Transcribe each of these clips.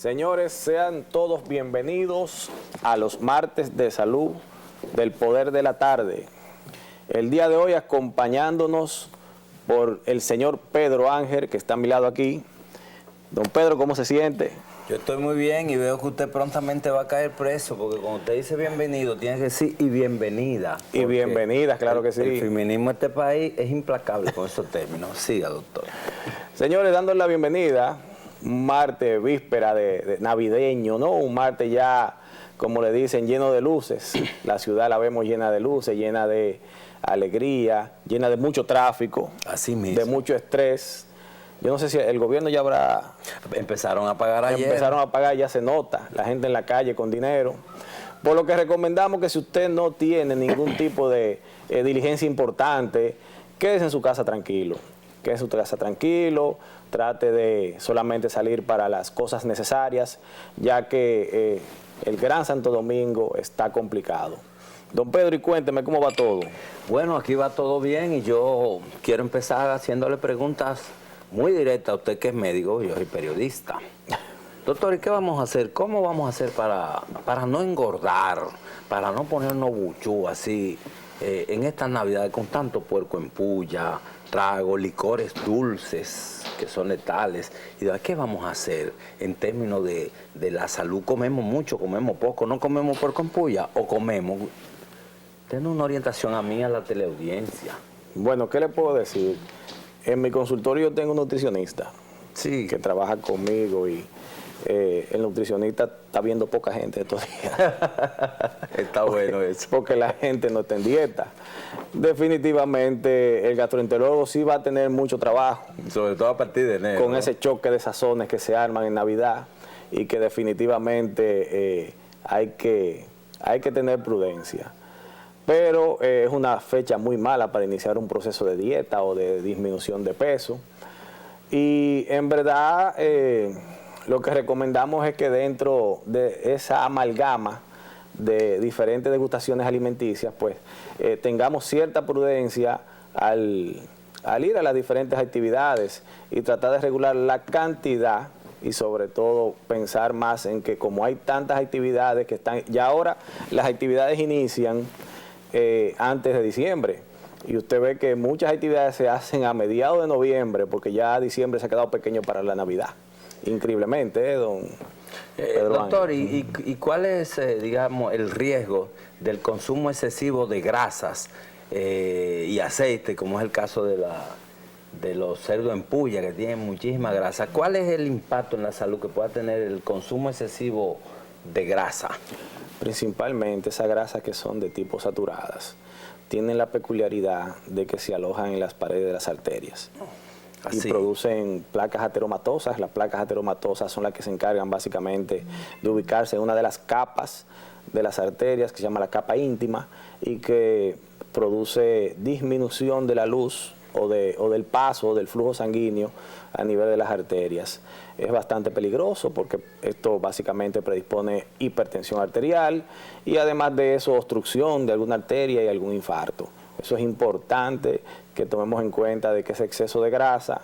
Señores, sean todos bienvenidos a los martes de salud del Poder de la Tarde. El día de hoy acompañándonos por el señor Pedro Ángel, que está a mi lado aquí. Don Pedro, ¿cómo se siente? Yo estoy muy bien y veo que usted prontamente va a caer preso, porque cuando usted dice bienvenido, tiene que decir y bienvenida. Y bienvenida, claro que sí. El feminismo de este país es implacable con esos términos. Siga, doctor. Señores, dándole la bienvenida, un martes víspera de navideño, ¿no? Un martes ya, como le dicen, lleno de luces. La ciudad la vemos llena de luces, llena de alegría, llena de mucho tráfico. Así mismo. De mucho estrés. Yo no sé si el gobierno ya habrá... Empezaron a pagar ayer. Empezaron a pagar, ya se nota, la gente en la calle con dinero. Por lo que recomendamos que si usted no tiene ningún tipo de diligencia importante, quédese en su casa tranquilo. Quédese en su casa tranquilo, trate de solamente salir para las cosas necesarias, ya que el Gran Santo Domingo está complicado. Don Pedro, y cuénteme cómo va todo. Bueno, aquí va todo bien y yo quiero empezar haciéndole preguntas muy directas a usted que es médico, yo soy periodista. Doctor, ¿y qué vamos a hacer? ¿Cómo vamos a hacer para no engordar, para no ponernos buchú así en estas navidades con tanto puerco en puya, trago, licores dulces que son letales? ¿Y de qué vamos a hacer en términos de la salud? ¿Comemos mucho, comemos poco, no comemos puerco en puya o comemos? Tengo una orientación a mí, a la teleaudiencia. Bueno, ¿qué le puedo decir? En mi consultorio tengo un nutricionista, sí, que trabaja conmigo y el nutricionista está viendo poca gente estos días. Está bueno eso. Porque la gente no está en dieta. Definitivamente el gastroenterólogo sí va a tener mucho trabajo. Sobre todo a partir de enero. Con ese choque de sazones que se arman en Navidad y que definitivamente hay que tener prudencia. Pero es una fecha muy mala para iniciar un proceso de dieta o de disminución de peso. Y en verdad lo que recomendamos es que dentro de esa amalgama de diferentes degustaciones alimenticias, pues tengamos cierta prudencia al ir a las diferentes actividades y tratar de regular la cantidad y sobre todo pensar más en que como hay tantas actividades que están, ya ahora las actividades inician antes de diciembre. Y usted ve que muchas actividades se hacen a mediados de noviembre porque ya diciembre se ha quedado pequeño para la Navidad. Increíblemente, don Pedro doctor, Ángel. ¿Y cuál es, digamos, el riesgo del consumo excesivo de grasas y aceite, como es el caso de los cerdos en puya, que tienen muchísima grasa? ¿Cuál es el impacto en la salud que pueda tener el consumo excesivo de grasa? Principalmente esas grasas que son de tipo saturadas tienen la peculiaridad de que se alojan en las paredes de las arterias y producen placas ateromatosas. Las placas ateromatosas son las que se encargan básicamente de ubicarse en una de las capas de las arterias que se llama la capa íntima y que produce disminución de la luz o del paso del flujo sanguíneo a nivel de las arterias. Es bastante peligroso porque esto básicamente predispone hipertensión arterial y además de eso obstrucción de alguna arteria y algún infarto. Eso es importante que tomemos en cuenta de que ese exceso de grasa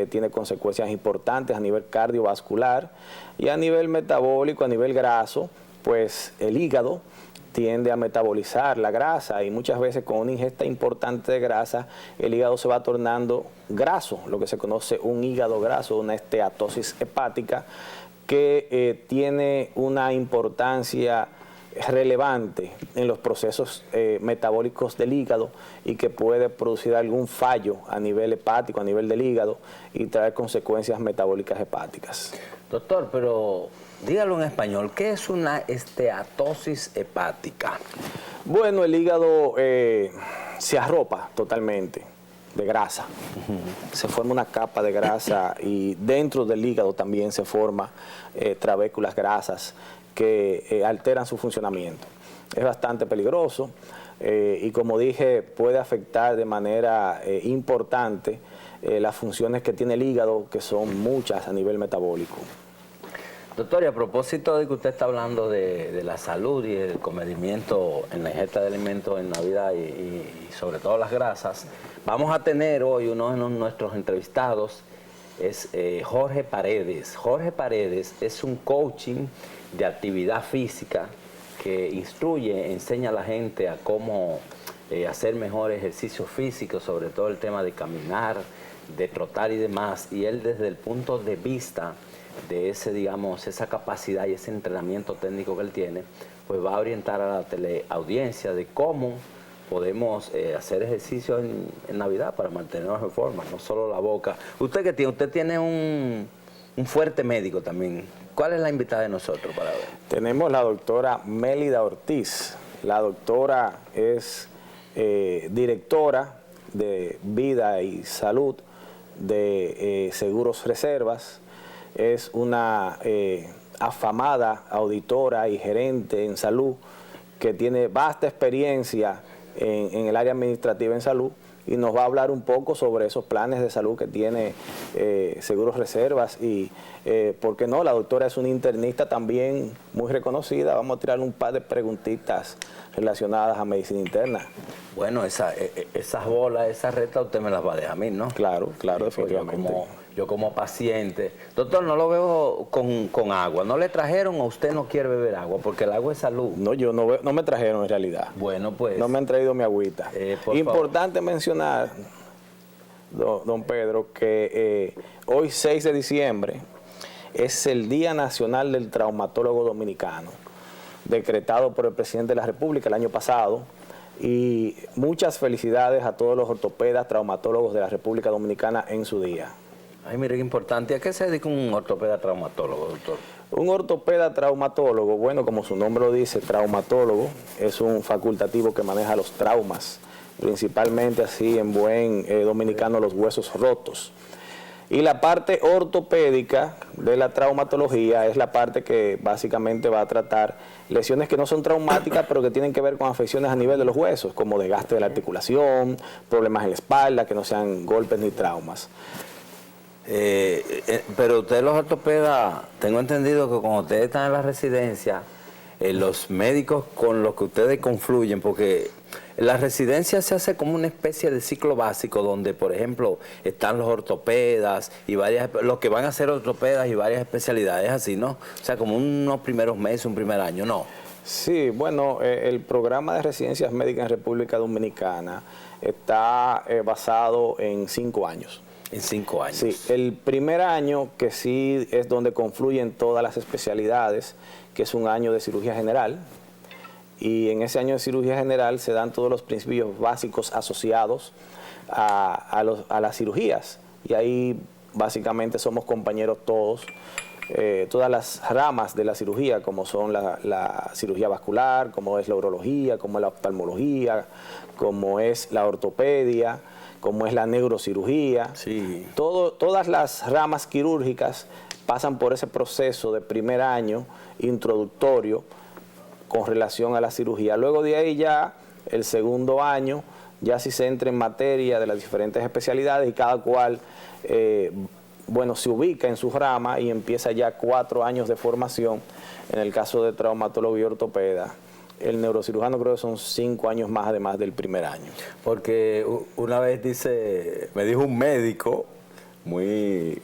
tiene consecuencias importantes a nivel cardiovascular y a nivel metabólico, a nivel graso, pues el hígado tiende a metabolizar la grasa y muchas veces con una ingesta importante de grasa el hígado se va tornando graso, lo que se conoce un hígado graso, una esteatosis hepática que tiene una importancia relevante en los procesos metabólicos del hígado y que puede producir algún fallo a nivel hepático, a nivel del hígado y traer consecuencias metabólicas hepáticas. Doctor, pero dígalo en español, ¿qué es una esteatosis hepática? Bueno, el hígado se arropa totalmente de grasa. Se forma una capa de grasa y dentro del hígado también se forman trabéculas grasas que alteran su funcionamiento. Es bastante peligroso y como dije puede afectar de manera importante las funciones que tiene el hígado, que son muchas a nivel metabólico. Doctor, y a propósito de que usted está hablando de la salud y el comedimiento en la ingesta de alimentos en Navidad y sobre todo las grasas, vamos a tener hoy uno de nuestros entrevistados es Jorge Paredes. Jorge Paredes es un coaching de actividad física que instruye, enseña a la gente a cómo hacer mejor ejercicio físico, sobre todo el tema de caminar, de trotar y demás. Y él desde el punto de vista de ese, digamos, esa capacidad y ese entrenamiento técnico que él tiene, pues va a orientar a la teleaudiencia de cómo podemos hacer ejercicio en Navidad para mantenernos en forma, no solo la boca. ¿Usted qué tiene? Usted tiene un fuerte médico también. ¿Cuál es la invitada de nosotros para ver? Tenemos la doctora Mélida Ortiz. La doctora es directora de Vida y Salud de Seguros Reservas. Es una afamada auditora y gerente en salud que tiene vasta experiencia en el área administrativa en salud, y nos va a hablar un poco sobre esos planes de salud que tiene Seguros Reservas y, ¿por qué no? La doctora es una internista también muy reconocida. Vamos a tirar un par de preguntitas relacionadas a medicina interna. Bueno, esas bolas, esas retas usted me las va a dejar a mí, ¿no? Claro, claro, definitivamente. Yo como paciente. Doctor, no lo veo con agua. ¿No le trajeron o usted no quiere beber agua? Porque el agua es salud. No, yo no me trajeron en realidad. Bueno, pues. No me han traído mi agüita. Importante mencionar, don Pedro, que hoy 6 de diciembre es el Día Nacional del Traumatólogo Dominicano, decretado por el presidente de la República el año pasado. Y muchas felicidades a todos los ortopedas, traumatólogos de la República Dominicana en su día. Ay, mire qué importante. ¿A qué se dedica un ortopeda traumatólogo, doctor? Un ortopeda traumatólogo, bueno, como su nombre lo dice, traumatólogo, es un facultativo que maneja los traumas, principalmente así en buen dominicano, los huesos rotos. Y la parte ortopédica de la traumatología es la parte que básicamente va a tratar lesiones que no son traumáticas, pero que tienen que ver con afecciones a nivel de los huesos, como desgaste de la articulación, problemas en la espalda, que no sean golpes ni traumas. Pero ustedes los ortopedas, tengo entendido que cuando ustedes están en la residencia, los médicos con los que ustedes confluyen, porque la residencia se hace como una especie de ciclo básico donde, por ejemplo, están los ortopedas y los que van a ser ortopedas y varias especialidades así, ¿no? O sea, como unos primeros meses, un primer año, ¿no? Sí, bueno, el programa de residencias médicas en República Dominicana está basado en 5 años. En 5 años. Sí, el primer año, que sí es donde confluyen todas las especialidades, que es un año de cirugía general, y en ese año de cirugía general se dan todos los principios básicos asociados a las cirugías, y ahí básicamente somos compañeros todos, todas las ramas de la cirugía, como son la cirugía vascular, como es la urología, como es la oftalmología, como es la ortopedia, como es la neurocirugía. Sí. Todas las ramas quirúrgicas pasan por ese proceso de primer año introductorio con relación a la cirugía. Luego de ahí ya el segundo año ya sí se entra en materia de las diferentes especialidades y cada cual bueno, se ubica en su rama y empieza ya 4 años de formación. En el caso de traumatólogo y ortopeda, el neurocirujano creo que son 5 años más además del primer año. Porque una vez me dijo un médico muy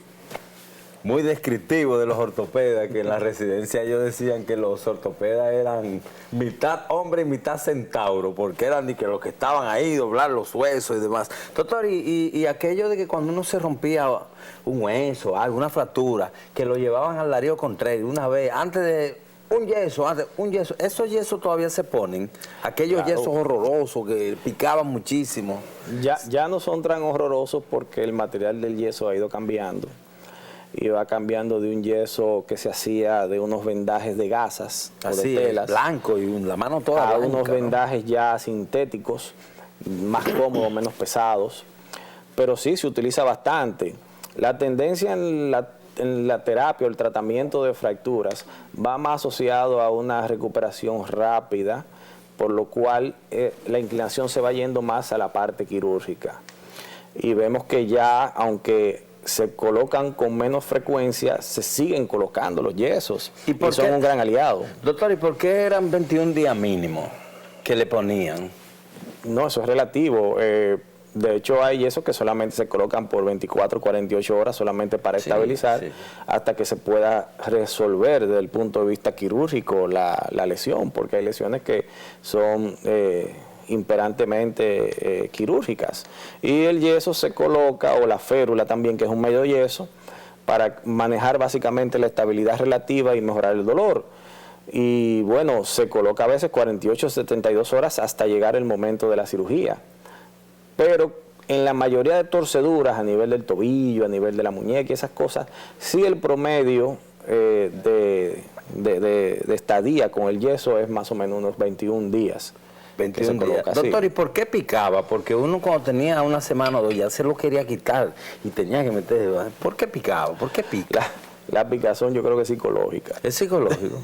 descriptivo de los ortopedas, que en la residencia ellos decían que los ortopedas eran mitad hombre y mitad centauro, porque eran que los que estaban ahí, doblar los huesos y demás. Doctor, y aquello de que cuando uno se rompía un hueso, alguna fractura, que lo llevaban al Darío Contreras una vez, antes de un yeso, esos yesos todavía se ponen, aquellos claro, yesos horrorosos que picaban muchísimo. Ya no son tan horrorosos porque el material del yeso ha ido cambiando. Y va cambiando de un yeso que se hacía de unos vendajes de gasas o de telas, blanco y la mano toda a blanca, unos vendajes ya sintéticos, más cómodos, menos pesados. Pero sí, se utiliza bastante. La tendencia en la terapia o el tratamiento de fracturas va más asociado a una recuperación rápida, por lo cual la inclinación se va yendo más a la parte quirúrgica. Y vemos que ya, aunque se colocan con menos frecuencia, se siguen colocando los yesos y son un gran aliado. Doctor, ¿y por qué eran 21 días mínimo que le ponían? No, eso es relativo. De hecho, hay yesos que solamente se colocan por 24, 48 horas solamente para estabilizar hasta que se pueda resolver desde el punto de vista quirúrgico la lesión, porque hay lesiones que son imperantemente quirúrgicas. Y el yeso se coloca, o la férula también, que es un medio yeso, para manejar básicamente la estabilidad relativa y mejorar el dolor. Y bueno, se coloca a veces 48, 72 horas hasta llegar el momento de la cirugía. Pero en la mayoría de torceduras, a nivel del tobillo, a nivel de la muñeca y esas cosas, sí el promedio de estadía con el yeso es más o menos unos 21 días. 21 días. Doctor, ¿y por qué picaba? Porque uno cuando tenía una semana o dos ya se lo quería quitar y tenía que meter. ¿Por qué picaba? ¿Por qué pica? La picazón yo creo que es psicológica. ¿Es psicológico?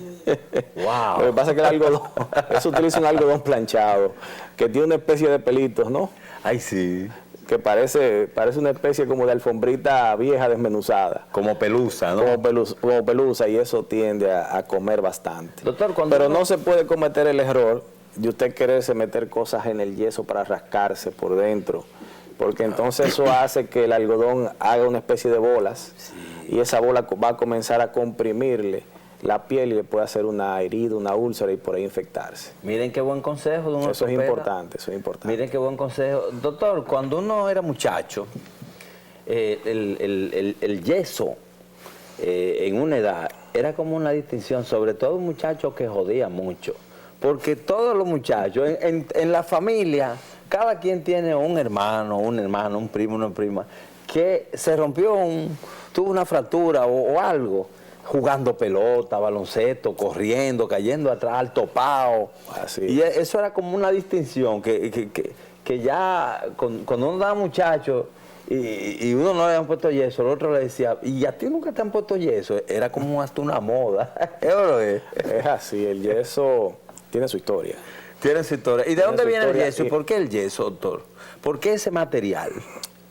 Wow. Lo que pasa es que el algodón, eso utiliza un algodón planchado, que tiene una especie de pelitos, ¿no? Ay, sí. Que parece una especie como de alfombrita vieja desmenuzada. Como pelusa, ¿no? Como pelusa, y eso tiende a comer bastante. Doctor, pero no se puede cometer el error de usted quererse meter cosas en el yeso para rascarse por dentro, porque entonces eso hace que el algodón haga una especie de bolas, y esa bola va a comenzar a comprimirle la piel y le puede hacer una herida, una úlcera y por ahí infectarse. Miren qué buen consejo de un Eso es importante, eso es importante. Miren qué buen consejo. Doctor, cuando uno era muchacho, el yeso en una edad era como una distinción, sobre todo un muchacho que jodía mucho. Porque todos los muchachos, en la familia, cada quien tiene un hermano, un primo, una prima, que se rompió, tuvo una fractura o algo, jugando pelota, baloncesto, corriendo, cayendo atrás, al topao. Así. Y eso era como una distinción, que ya cuando uno estaba muchacho y uno no le habían puesto yeso, el otro le decía, ¿y a ti nunca te han puesto yeso? Era como hasta una moda. Es así, el yeso tiene su historia. Tiene su historia. ¿Y de dónde viene el yeso? ¿Y por qué el yeso, doctor? ¿Por qué ese material?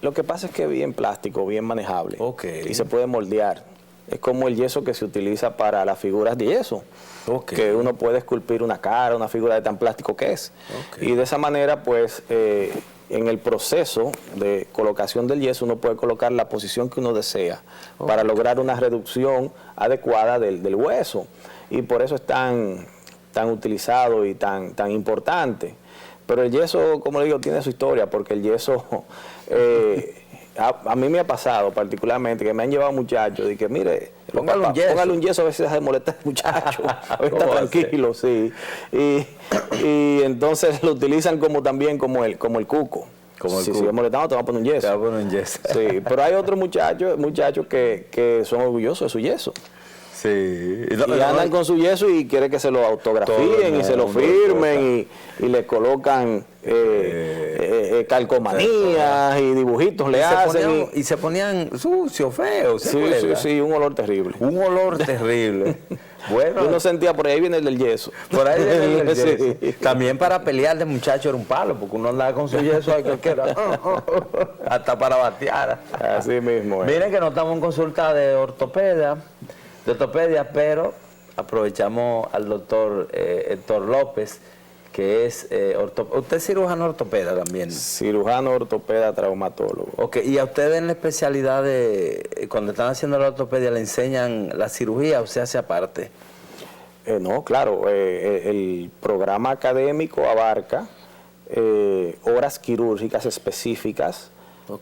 Lo que pasa es que es bien plástico, bien manejable. Okay. Y se puede moldear. Es como el yeso que se utiliza para las figuras de yeso. Okay. Que uno puede esculpir una cara, una figura de tan plástico que es. Okay. Y de esa manera, pues, en el proceso de colocación del yeso, uno puede colocar la posición que uno desea para lograr una reducción adecuada del hueso. Y por eso es tan utilizado y tan importante. Pero el yeso, como le digo, tiene su historia, porque el yeso, a mí me ha pasado particularmente que me han llevado muchachos y que, mire, póngale un yeso a ver si deja de molestar al muchacho, a ver si está tranquilo, sí. Y entonces lo utilizan también como el cuco. Si sigue molestando, te van a poner un yeso. Te van a poner un yeso. Sí, pero hay otros muchachos que son orgullosos de su yeso. Sí. Y andan con su yeso y quieren que se lo autografíen y se lo firmen y le colocan calcomanías y dibujitos le hacen. Y se ponían sucios, feos. Sí, un olor terrible. Un olor terrible. Bueno, uno sentía, por ahí viene el del yeso. Por ahí viene el yeso. Sí. También para pelear de muchacho era un palo, porque uno andaba con su yeso ahí cualquiera. Hasta para batear. Así mismo. Miren que no estamos en consulta de ortopedia, pero aprovechamos al doctor Héctor López, que es usted es cirujano ortopeda también. Cirujano ortopeda traumatólogo. Ok, y a ustedes en la especialidad de, cuando están haciendo la ortopedia, ¿le enseñan la cirugía o se hace aparte? No, claro, el programa académico abarca horas quirúrgicas específicas,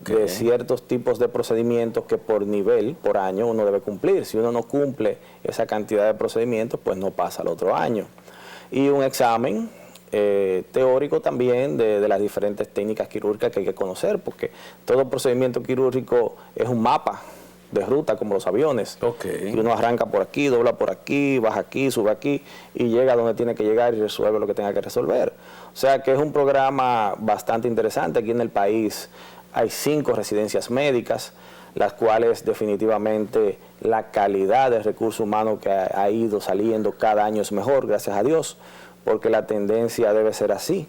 de ciertos tipos de procedimientos que por nivel, por año, uno debe cumplir. Si uno no cumple esa cantidad de procedimientos, pues no pasa al otro año. Y un examen teórico también de las diferentes técnicas quirúrgicas que hay que conocer, porque todo procedimiento quirúrgico es un mapa de ruta, como los aviones. Y uno arranca por aquí, dobla por aquí, baja aquí, sube aquí y llega a donde tiene que llegar y resuelve lo que tenga que resolver. O sea que es un programa bastante interesante. Aquí en el país hay 5 residencias médicas, las cuales definitivamente la calidad del recurso humano que ha ido saliendo cada año es mejor, gracias a Dios, porque la tendencia debe ser así.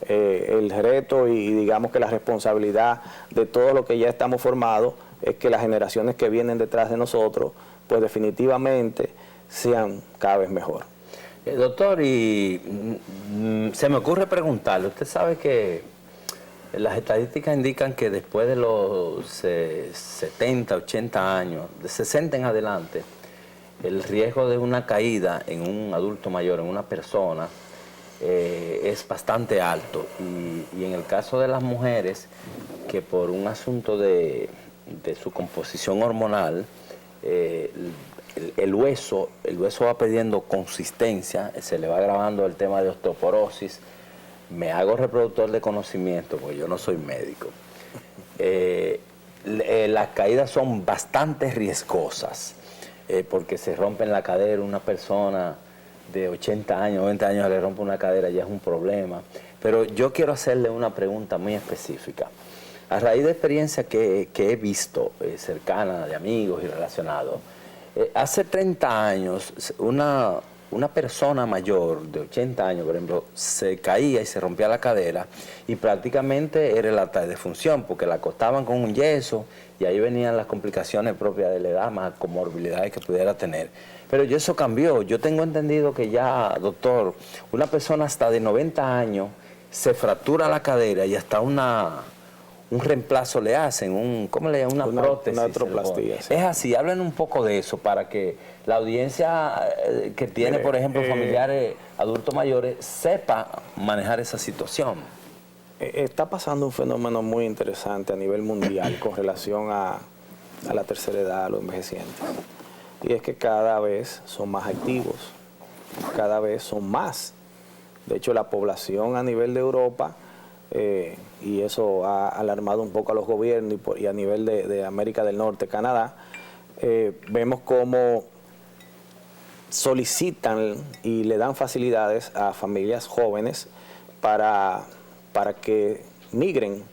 El reto y digamos que la responsabilidad de todo lo que ya estamos formados es que las generaciones que vienen detrás de nosotros, pues definitivamente sean cada vez mejor. Doctor, y se me ocurre preguntarle, usted sabe que Las estadísticas indican que después de los 70, 80 años, de 60 en adelante, el riesgo de una caída en un adulto mayor, en una persona, es bastante alto. Y en el caso de las mujeres, que por un asunto de su composición hormonal, el hueso va perdiendo consistencia, se le va agravando el tema de osteoporosis. Me hago reproductor de conocimiento, porque yo no soy médico. Las caídas son bastante riesgosas, porque se rompe en la cadera. Una persona de 80 años, 90 años le rompe una cadera, ya es un problema. Pero yo quiero hacerle una pregunta muy específica. A raíz de experiencias que he visto cercana, de amigos y relacionados, hace 30 años, una persona mayor de 80 años, por ejemplo, se caía y se rompía la cadera y prácticamente era el acta de defunción, porque la acostaban con un yeso y ahí venían las complicaciones propias de la edad, más comorbilidades que pudiera tener. Pero eso cambió. Yo tengo entendido que ya, doctor, una persona hasta de 90 años se fractura la cadera y hasta un reemplazo le hacen, ¿cómo le llaman? Una prótesis. Una artroplastía. Sí. Es así, hablen un poco de eso para que la audiencia que tiene, por ejemplo, familiares adultos mayores, sepa manejar esa situación. Está pasando un fenómeno muy interesante a nivel mundial con relación a la tercera edad, a los envejecientes. Y es que cada vez son más activos, cada vez son más. De hecho, la población a nivel de Europa, y eso ha alarmado un poco a los gobiernos y a nivel de América del Norte, Canadá, vemos cómo solicitan y le dan facilidades a familias jóvenes para que migren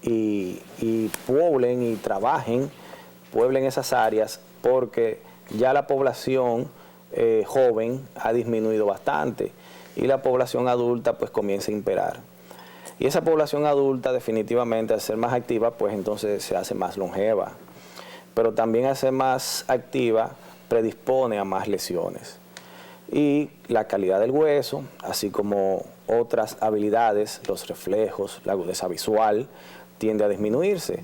y pueblen y pueblen esas áreas, porque ya la población joven ha disminuido bastante y la población adulta pues comienza a imperar. Y esa población adulta definitivamente, al ser más activa, pues entonces se hace más longeva. Pero también al ser más activa predispone a más lesiones. Y la calidad del hueso, así como otras habilidades, los reflejos, la agudeza visual, tiende a disminuirse.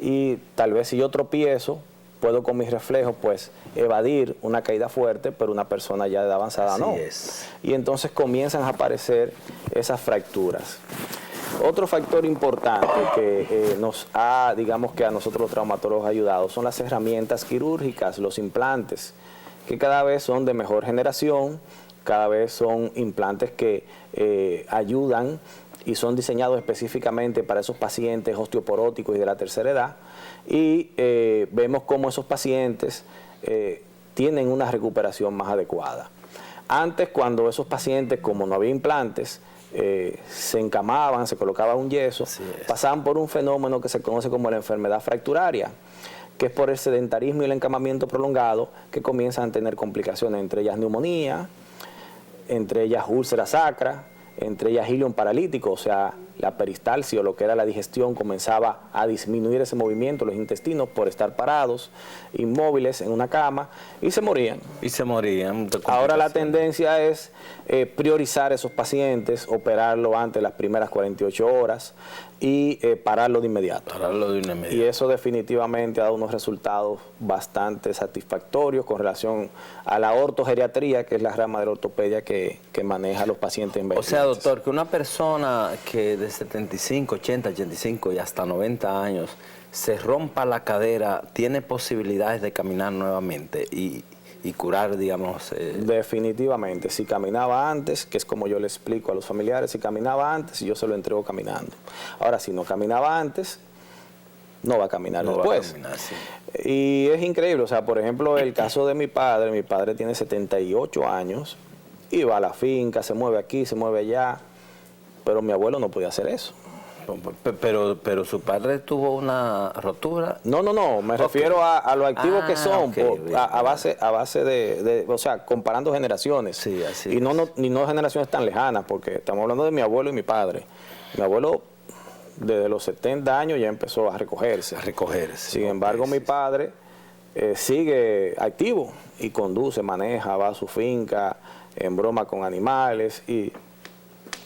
Y tal vez si yo tropiezo, puedo con mis reflejos pues evadir una caída fuerte, pero una persona ya de edad avanzada no. Y entonces comienzan a aparecer esas fracturas. Otro factor importante que nos ha, digamos que a nosotros los traumatólogos ha ayudado, son las herramientas quirúrgicas, los implantes, que cada vez son de mejor generación, cada vez son implantes que ayudan y son diseñados específicamente para esos pacientes osteoporóticos y de la tercera edad, y vemos cómo esos pacientes tienen una recuperación más adecuada. Antes, cuando esos pacientes, como no había implantes, se encamaban, se colocaba un yeso, pasaban por un fenómeno que se conoce como la enfermedad fracturaria, que es por el sedentarismo y el encamamiento prolongado que comienzan a tener complicaciones, entre ellas neumonía, entre ellas úlcera sacra, entre ellas ilion paralítico, o sea, la peristalsis o lo que era la digestión comenzaba a disminuir ese movimiento, los intestinos, por estar parados, inmóviles en una cama, y se morían. Ahora la tendencia es priorizar a esos pacientes, operarlo antes de las primeras 48 horas y pararlo de inmediato. Y eso definitivamente ha dado unos resultados bastante satisfactorios con relación a la ortogeriatría, que es la rama de la ortopedia que maneja a los pacientes envejecientes. O sea, doctor, que una persona que de 75, 80, 85 y hasta 90 años se rompa la cadera, ¿tiene posibilidades de caminar nuevamente y curar, digamos? Definitivamente. Si caminaba antes, que es como yo le explico a los familiares, si caminaba antes, yo se lo entrego caminando. Ahora, si no caminaba antes, no va a caminar después. Y es increíble, o sea, por ejemplo, el caso de mi padre tiene 78 años, y va a la finca, se mueve aquí, se mueve allá, pero mi abuelo no podía hacer eso. Pero su padre tuvo una rotura. No, me refiero a lo activos que son, a base de, o sea, comparando generaciones. Sí, así y no generaciones tan lejanas, porque estamos hablando de mi abuelo y mi padre. Mi abuelo, desde los 70 años ya empezó a recogerse. Sin embargo, mi padre sigue activo y conduce, maneja, va a su finca, en broma con animales y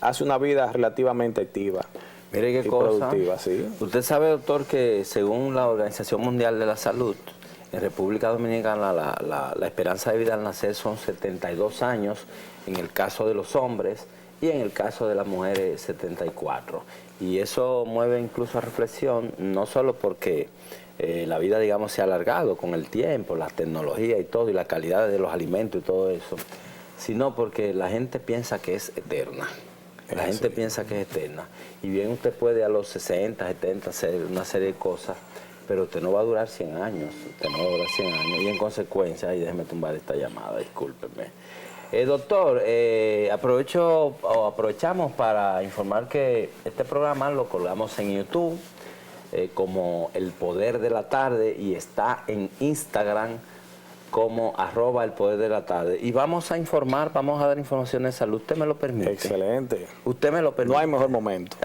hace una vida relativamente activa. Mire qué y cosa. productiva, sí. Usted sabe, doctor, que según la Organización Mundial de la Salud, en República Dominicana la esperanza de vida al nacer son 72 años, en el caso de los hombres, y en el caso de las mujeres 74. Y eso mueve incluso a reflexión, no solo porque la vida, digamos, se ha alargado con el tiempo, la tecnología y todo, y la calidad de los alimentos y todo eso, sino porque la gente piensa que es eterna. La gente piensa que es eterna. Y bien, usted puede a los 60, 70 hacer una serie de cosas, pero usted no va a durar 100 años. Usted no va a durar 100 años. Y en consecuencia, y déjeme tumbar esta llamada, discúlpeme. Doctor, aprovechamos para informar que este programa lo colgamos en YouTube como El Poder de la Tarde y está en Instagram como @elpoderdelattarde. Y vamos a informar, vamos a dar información de salud. ¿Usted me lo permite? Excelente. ¿Usted me lo permite? No hay mejor momento.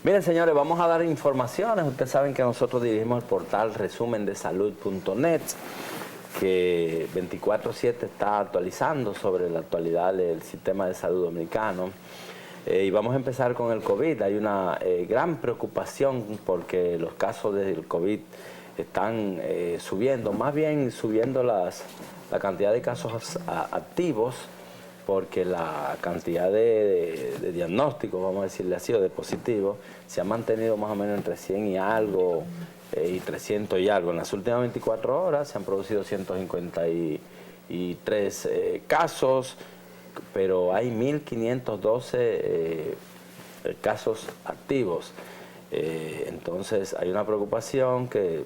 Miren, señores, vamos a dar informaciones. Ustedes saben que nosotros dirigimos el portal resumendesalud.net, que 24/7 está actualizando sobre la actualidad del sistema de salud dominicano. Y vamos a empezar con el COVID. Hay una gran preocupación porque los casos del COVID están subiendo, más bien subiendo la cantidad de casos activos, porque la cantidad de diagnósticos, vamos a decirle así, o de positivos, se ha mantenido más o menos entre 100 y algo y 300 y algo. En las últimas 24 horas se han producido 153 casos, pero hay 1.512 casos activos. Entonces hay una preocupación que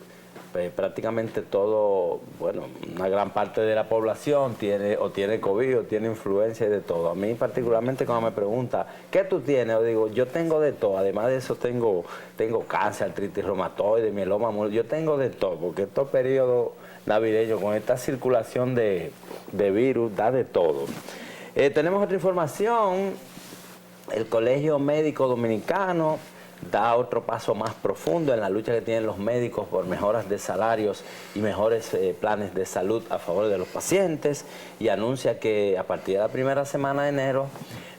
prácticamente todo, bueno, una gran parte de la población tiene COVID o tiene influencia y de todo. A mí particularmente cuando me pregunta, ¿qué tú tienes? Yo digo, yo tengo de todo. Además de eso tengo cáncer, artritis reumatoide, mieloma, yo tengo de todo, porque estos periodos navideños con esta circulación de virus da de todo. Tenemos otra información. El Colegio Médico Dominicano da otro paso más profundo en la lucha que tienen los médicos por mejoras de salarios y mejores planes de salud a favor de los pacientes, y anuncia que a partir de la primera semana de enero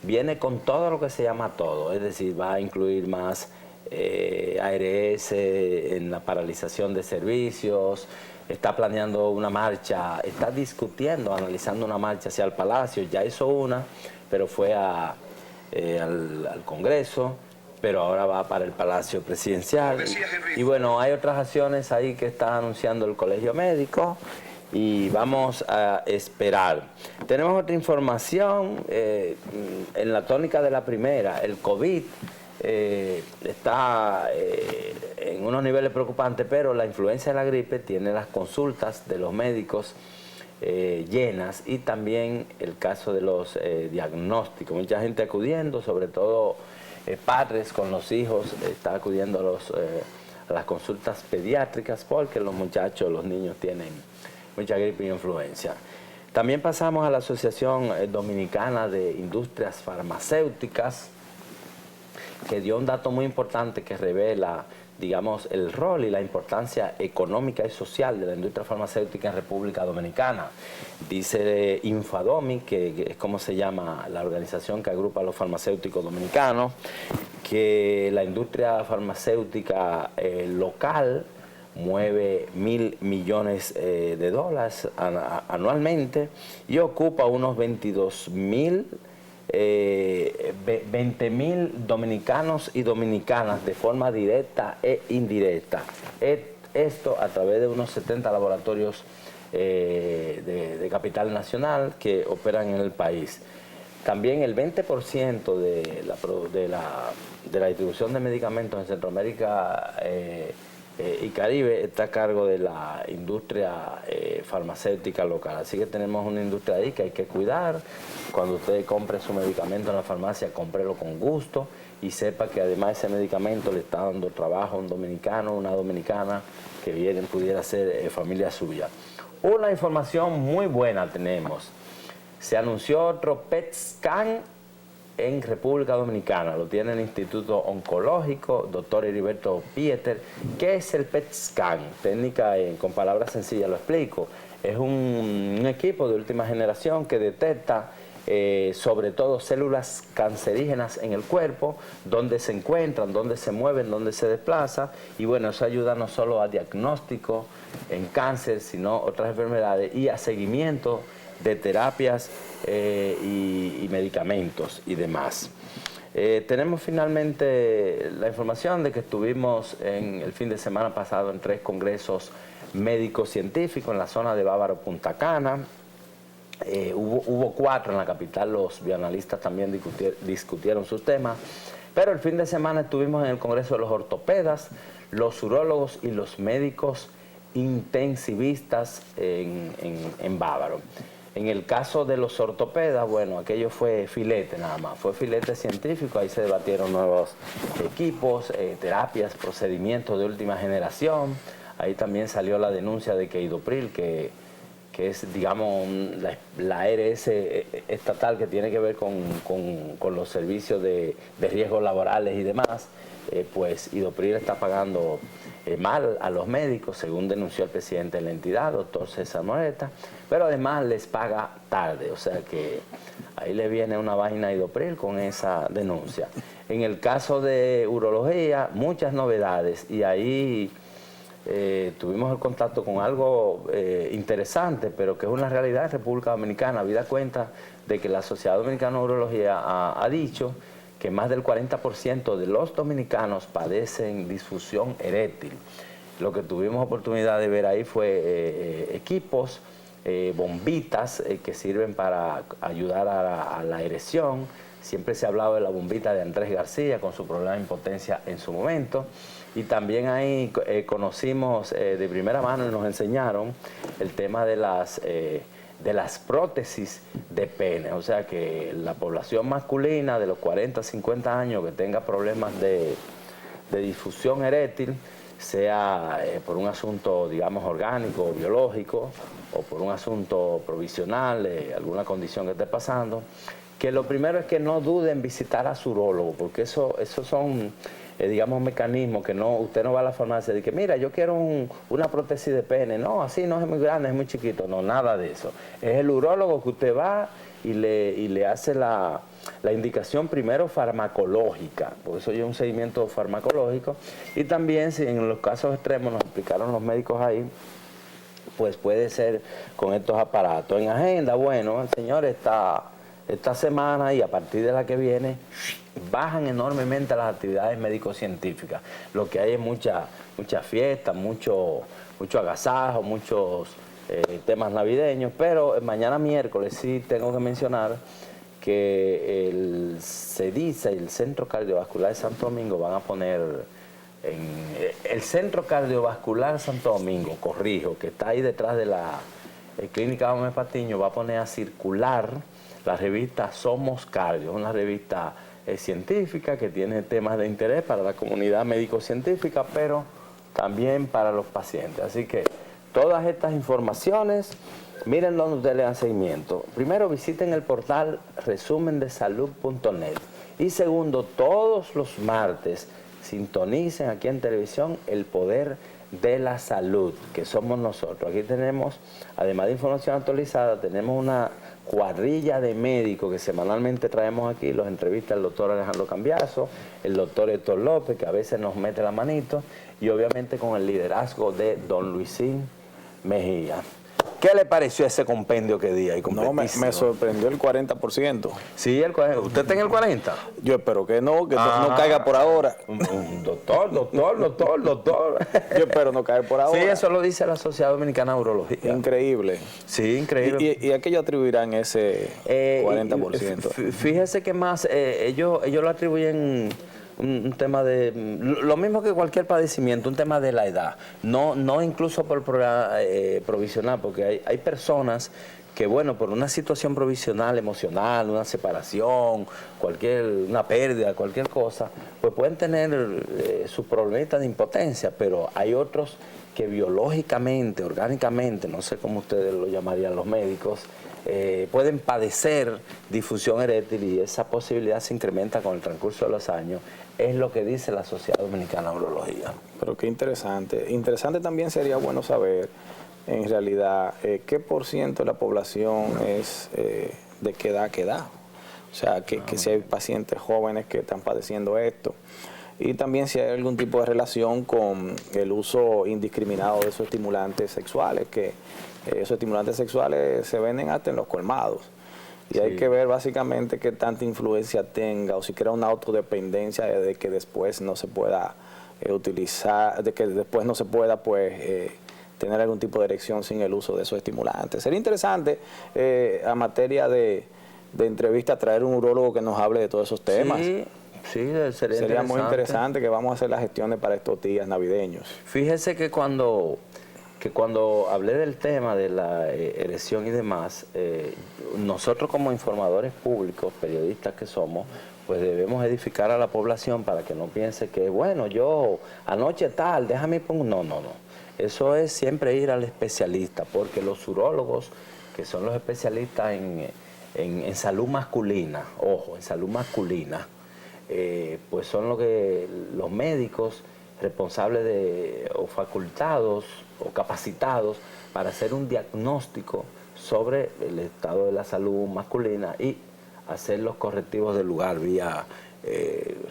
viene con todo lo que se llama todo, es decir, va a incluir más ARS en la paralización de servicios, está planeando una marcha, está discutiendo, analizando una marcha hacia el Palacio, ya hizo una, pero fue al Congreso, pero ahora va para el Palacio Presidencial. Y bueno, hay otras acciones ahí que está anunciando el Colegio Médico y vamos a esperar. Tenemos otra información en la tónica de la primera. El COVID está en unos niveles preocupantes, pero la influencia de la gripe tiene las consultas de los médicos llenas, y también el caso de los diagnósticos. Mucha gente acudiendo, sobre todo padres con los hijos, está acudiendo a las consultas pediátricas porque los muchachos, los niños tienen mucha gripe y influenza. También pasamos a la Asociación Dominicana de Industrias Farmacéuticas, que dio un dato muy importante que revela, digamos, el rol y la importancia económica y social de la industria farmacéutica en República Dominicana. Dice Infadomi, que es como se llama la organización que agrupa a los farmacéuticos dominicanos, que la industria farmacéutica local mueve $1.000 millones de dólares anualmente y ocupa unos 20.000 dominicanos y dominicanas de forma directa e indirecta. Esto a través de unos 70 laboratorios de capital nacional que operan en el país. También el 20% de la distribución de medicamentos en Centroamérica y Caribe está a cargo de la industria farmacéutica local. Así que tenemos una industria ahí que hay que cuidar. Cuando usted compre su medicamento en la farmacia, cómprelo con gusto y sepa que además ese medicamento le está dando trabajo a un dominicano, una dominicana que pudiera ser familia suya. Una información muy buena tenemos. Se anunció otro PET scan en República Dominicana. Lo tiene el Instituto Oncológico, doctor Heriberto Pieter. ¿Qué es el PET scan? Técnica, con palabras sencillas lo explico. Es un equipo de última generación que detecta sobre todo células cancerígenas en el cuerpo, dónde se encuentran, dónde se mueven, dónde se desplazan, y bueno, eso ayuda no solo a diagnóstico en cáncer, sino otras enfermedades y a seguimiento de terapias y medicamentos y demás. Tenemos finalmente la información de que estuvimos en el fin de semana pasado en 3 congresos médicos científicos en la zona de Bávaro, Punta Cana. Hubo 4 en la capital, los bioanalistas también discutieron sus temas, pero el fin de semana estuvimos en el Congreso de los ortopedas, los urólogos y los médicos intensivistas en Bávaro. En el caso de los ortopedas, bueno, aquello fue filete nada más, fue filete científico, ahí se debatieron nuevos equipos, terapias, procedimientos de última generación. Ahí también salió la denuncia de que Idopril, que es, digamos, la ARS estatal que tiene que ver con los servicios de riesgos laborales y demás, pues Idopril está pagando mal a los médicos, según denunció el presidente de la entidad, doctor César Moreta, pero además les paga tarde, o sea que ahí le viene una vaina a Idopril con esa denuncia. En el caso de urología, muchas novedades, y ahí tuvimos el contacto con algo interesante, pero que es una realidad en República Dominicana. Habida cuenta de que la Sociedad Dominicana de Urología ha dicho que más del 40% de los dominicanos padecen disfunción eréctil. Lo que tuvimos oportunidad de ver ahí fue equipos, bombitas que sirven para ayudar a la erección. Siempre se ha hablado de la bombita de Andrés García con su problema de impotencia en su momento. Y también ahí conocimos de primera mano y nos enseñaron el tema de las prótesis de pene. O sea que la población masculina de los 40 a 50 años que tenga problemas de disfunción eréctil, sea por un asunto, digamos, orgánico o biológico, o por un asunto provisional, alguna condición que esté pasando, que lo primero es que no duden en visitar a su urólogo, porque esos son, digamos, mecanismos que usted no va a la farmacia y dice, mira, yo quiero una prótesis de pene. No, así no es muy grande, es muy chiquito. No, nada de eso. Es el urólogo que usted va y le hace la indicación primero farmacológica, por eso hay un seguimiento farmacológico, y también si en los casos extremos, nos explicaron los médicos ahí, pues puede ser con estos aparatos. En agenda, bueno, señores, esta semana y a partir de la que viene bajan enormemente las actividades médico-científicas. Lo que hay es mucha fiesta, mucho agasajo, muchos temas navideños, pero mañana miércoles sí tengo que mencionar que el CEDISA y el Centro Cardiovascular de Santo Domingo van a poner el Centro Cardiovascular Santo Domingo, corrijo, que está ahí detrás de la Clínica Gómez Patiño, va a poner a circular la revista Somos Cardio, una revista científica que tiene temas de interés para la comunidad médico-científica, pero también para los pacientes. Así que todas estas informaciones, miren donde ustedes le dan seguimiento. Primero, visiten el portal resumendesalud.net. Y segundo, todos los martes sintonicen aquí en televisión El Poder de la Salud, que somos nosotros. Aquí tenemos, además de información actualizada, tenemos una cuadrilla de médicos que semanalmente traemos aquí. Los entrevista el doctor Alejandro Cambiaso, el doctor Héctor López, que a veces nos mete la manito, y obviamente con el liderazgo de don Luisín Mejía. ¿Qué le pareció ese compendio que di ahí? No, me sorprendió el 40%. Sí, el 40%. ¿Usted está en el 40%? Yo espero que no caiga por ahora. Doctor. Yo espero no caer por ahora. Sí, eso lo dice la Sociedad Dominicana de Urología. Increíble. Sí, increíble. ¿Y a qué ellos atribuirán ese 40%? Fíjese que más, ellos lo atribuyen un tema de lo mismo que cualquier padecimiento, un tema de la edad, no incluso por provisional, porque hay personas que, bueno, por una situación provisional, emocional, una separación, una pérdida, cualquier cosa, pues pueden tener sus problemitas de impotencia, pero hay otros que biológicamente, orgánicamente, no sé cómo ustedes lo llamarían los médicos, pueden padecer disfunción eréctil, y esa posibilidad se incrementa con el transcurso de los años. Es lo que dice la Sociedad Dominicana de Urología. Pero qué interesante. Interesante también sería bueno saber, en realidad, qué % de la población es de qué edad a qué edad. O sea, que si hay pacientes jóvenes que están padeciendo esto. Y también si hay algún tipo de relación con el uso indiscriminado de esos estimulantes sexuales, que esos estimulantes sexuales se venden hasta en los colmados. Y hay que ver básicamente qué tanta influencia tenga, o si crea una autodependencia de que después no se pueda utilizar, de que después no se pueda pues tener algún tipo de erección sin el uso de esos estimulantes. Sería interesante a materia de entrevista traer un urólogo que nos hable de todos esos temas. Sí, sería muy interesante, que vamos a hacer las gestiones para estos días navideños. Fíjese que cuando hablé del tema de la erección y demás, nosotros como informadores públicos, periodistas que somos, pues debemos edificar a la población para que no piense que, bueno, yo anoche tal, déjame poner... No. Eso es siempre ir al especialista, porque los urólogos, que son los especialistas en salud masculina, ojo, en salud masculina, pues son los médicos responsables o facultados o capacitados para hacer un diagnóstico sobre el estado de la salud masculina y hacer los correctivos del lugar vía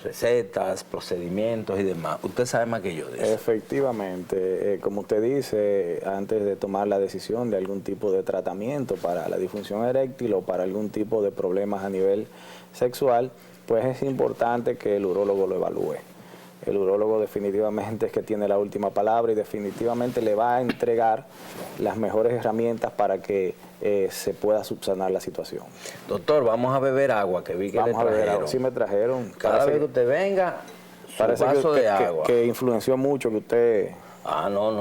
recetas, procedimientos y demás. Usted sabe más que yo de eso. Efectivamente, como usted dice, antes de tomar la decisión de algún tipo de tratamiento para la disfunción eréctil o para algún tipo de problemas a nivel sexual, pues es importante que el urólogo lo evalúe. El urólogo definitivamente es que tiene la última palabra y definitivamente le va a entregar las mejores herramientas para que se pueda subsanar la situación. Doctor, vamos a beber agua, que vi que vamos le trajeron. A beber agua. Sí me trajeron. Cada vez que usted venga, su vaso de agua. Que influenció mucho que usted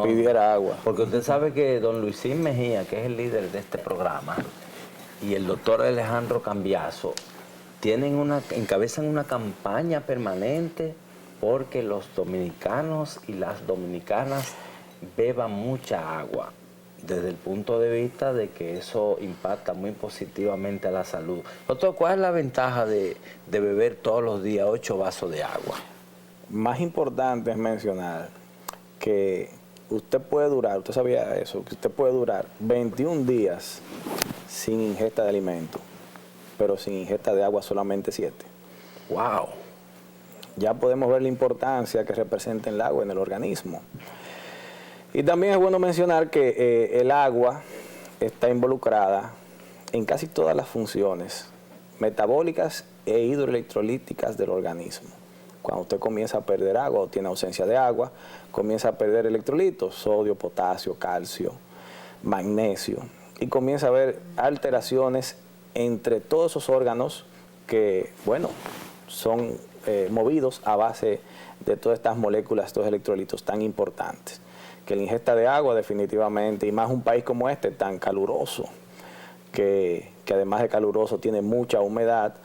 pidiera agua. Porque usted sabe que don Luisín Mejía, que es el líder de este programa, y el doctor Alejandro Cambiaso, encabezan una campaña permanente porque los dominicanos y las dominicanas beban mucha agua, desde el punto de vista de que eso impacta muy positivamente a la salud. Doctor, ¿cuál es la ventaja de beber todos los días 8 vasos de agua? Más importante es mencionar que usted sabía eso, que usted puede durar 21 días sin ingesta de alimento, pero sin ingesta de agua solamente 7. ¡Wow! Ya podemos ver la importancia que representa el agua en el organismo. Y también es bueno mencionar que el agua está involucrada en casi todas las funciones metabólicas e hidroelectrolíticas del organismo. Cuando usted comienza a perder agua o tiene ausencia de agua, comienza a perder electrolitos, sodio, potasio, calcio, magnesio, y comienza a haber alteraciones entre todos esos órganos que, bueno, son movidos a base de todas estas moléculas, estos electrolitos tan importantes. Que la ingesta de agua definitivamente, y más un país como este tan caluroso, que además de caluroso tiene mucha humedad,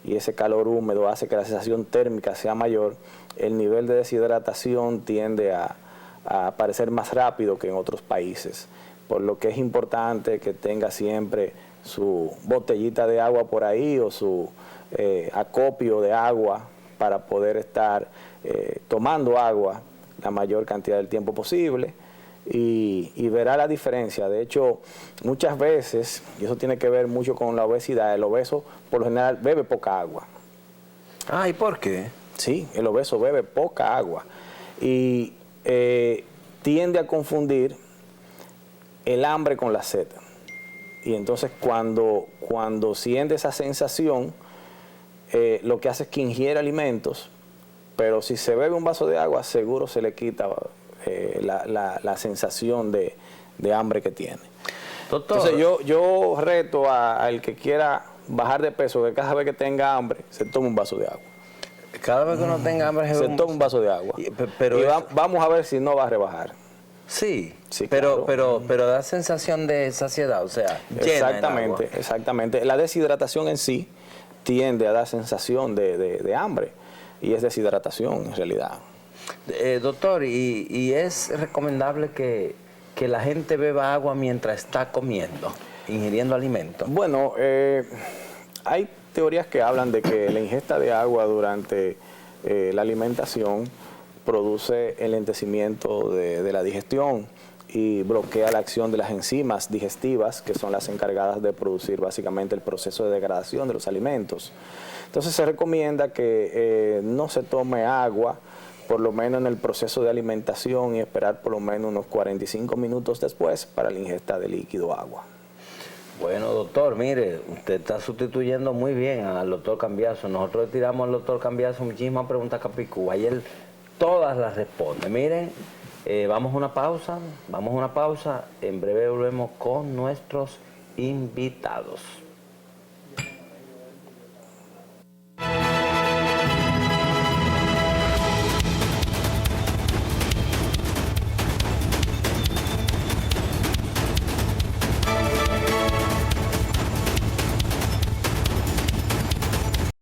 y ese calor húmedo hace que la sensación térmica sea mayor, el nivel de deshidratación tiende a aparecer más rápido que en otros países, por lo que es importante que tenga siempre su botellita de agua por ahí o su acopio de agua para poder estar tomando agua la mayor cantidad del tiempo posible y verá la diferencia. De hecho, muchas veces, y eso tiene que ver mucho con la obesidad, el obeso por lo general bebe poca agua. Ah, ¿y por qué? Sí, el obeso bebe poca agua y tiende a confundir el hambre con la sed. Y entonces cuando siente esa sensación, lo que hace es que ingiere alimentos, pero si se bebe un vaso de agua, seguro se le quita la sensación de hambre que tiene. Doctor. Entonces yo reto al que quiera bajar de peso, que cada vez que tenga hambre, se tome un vaso de agua. Cada vez que uno tenga hambre, se toma un vaso de agua. Pero vamos a ver si no va a rebajar. Sí, claro. pero da sensación de saciedad, o sea, exactamente. La deshidratación en sí tiende a dar sensación de hambre, y es deshidratación en realidad. Doctor, ¿y es recomendable que la gente beba agua mientras está comiendo, ingiriendo alimentos? Bueno, hay teorías que hablan de que la ingesta de agua durante la alimentación produce el enlentecimiento de la digestión y bloquea la acción de las enzimas digestivas, que son las encargadas de producir básicamente el proceso de degradación de los alimentos. Entonces se recomienda que no se tome agua, por lo menos en el proceso de alimentación, y esperar por lo menos unos 45 minutos después para la ingesta de líquido agua. Bueno, doctor, mire, usted está sustituyendo muy bien al doctor Cambiaso. Nosotros le tiramos al doctor Cambiaso muchísimas preguntas a Capicúa y él todas las responde. Miren, vamos a una pausa, en breve volvemos con nuestros invitados.